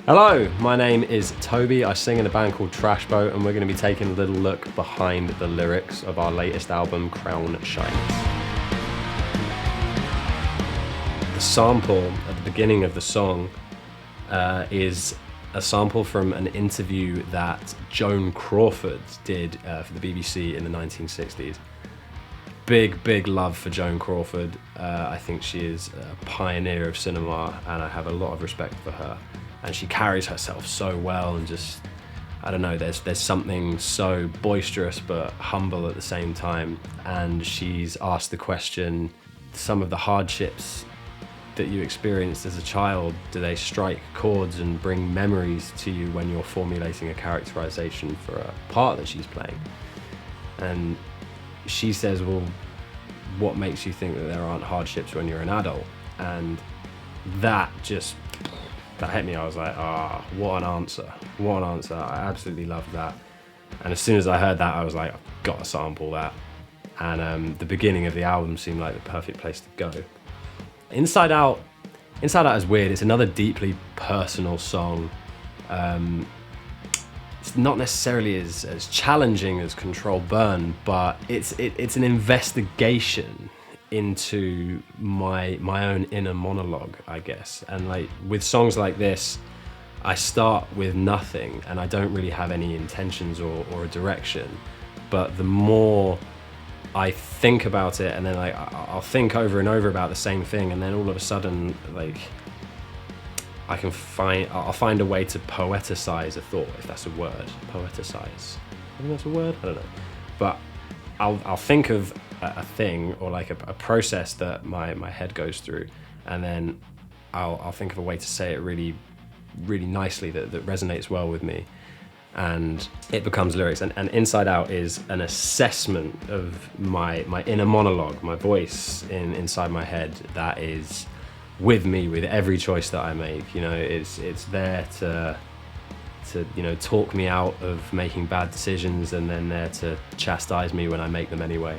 Hello, my name is Toby. I sing in a band called Trash Boat, and we're going to be taking a little look behind the lyrics of our latest album, Crown Shyness. The sample at the beginning of the song is a sample from an interview that Joan Crawford did for the BBC in the 1960s. Big love for Joan Crawford. I think she is a pioneer of cinema, and I have a lot of respect for her. And she carries herself so well, and just, I don't know, there's something so boisterous but humble at the same time. And she's asked the question, some of the hardships that you experienced as a child, do they strike chords and bring memories to you when you're formulating a characterization for a part that she's playing? And she says, well, what makes you think that there aren't hardships when you're an adult? And that hit me. I was like, what an answer. What an answer. I absolutely loved that. And as soon as I heard that, I was like, I've got to sample that. And the beginning of the album seemed like the perfect place to go. Inside Out is weird. It's another deeply personal song. It's not necessarily as challenging as Control Burn, but it's an investigation into my own inner monologue, I guess. And like with songs like this, I start with nothing and I don't really have any intentions or a direction, but the more I think about it, and then I'll think over and over about the same thing, and then all of a sudden, like, I'll find a way to poeticize a thought, if that's a word. Poeticize, I think that's a word, I don't know. But I'll think of a thing or like a process that my head goes through, and then I'll think of a way to say it really nicely that resonates well with me, and it becomes lyrics. And Inside Out is an assessment of my inner monologue, my voice inside my head that is with me with every choice that I make. You know, it's there to talk me out of making bad decisions, and then there to chastise me when I make them anyway.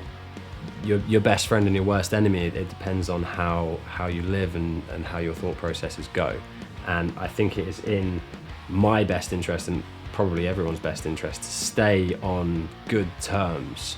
Your best friend and your worst enemy, it depends on how you live and how your thought processes go. And I think it is in my best interest, and probably everyone's best interest, to stay on good terms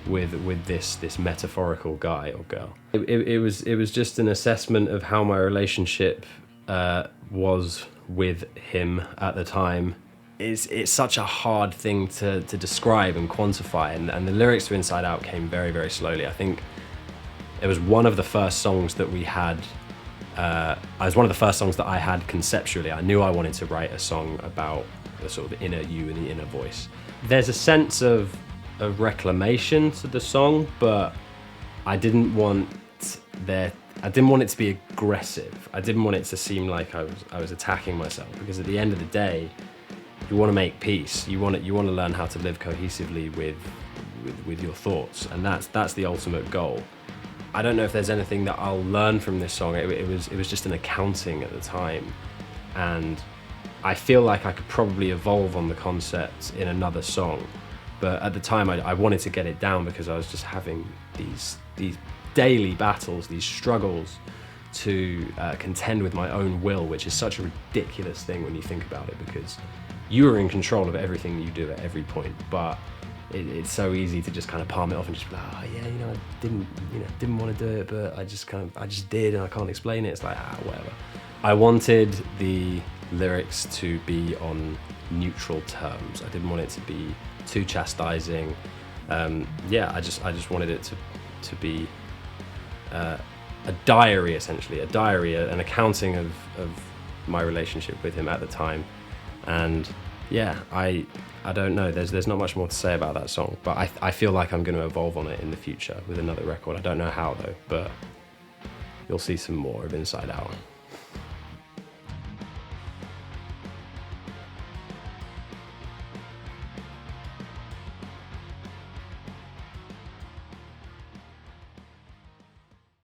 with this metaphorical guy or girl. It was just an assessment of how my relationship was with him at the time. It's such a hard thing to describe and quantify, and the lyrics to Inside Out came very slowly. I think it was one of the first songs that we had. It was one of the first songs that I had conceptually. I knew I wanted to write a song about the sort of inner you and the inner voice. There's a sense of reclamation to the song, but I didn't want it to be aggressive. I didn't want it to seem like I was attacking myself, because at the end of the day, you want to make peace. You want to learn how to live cohesively with your thoughts, and that's the ultimate goal. I don't know if there's anything that I'll learn from this song. It was just an accounting at the time, and I feel like I could probably evolve on the concept in another song. But at the time, I wanted to get it down because I was just having these daily battles, these struggles to contend with my own will, which is such a ridiculous thing when you think about it, because you are in control of everything you do at every point. But it's so easy to just kind of palm it off and just be like, oh yeah, I didn't want to do it, but I just did, and I can't explain it. It's like, whatever. I wanted the lyrics to be on neutral terms. I didn't want it to be too chastising. I just wanted it to be a diary, essentially, an accounting of my relationship with him at the time. And yeah, I don't know, there's not much more to say about that song, but I feel like I'm going to evolve on it in the future with another record. I don't know how though, but you'll see some more of Inside Out.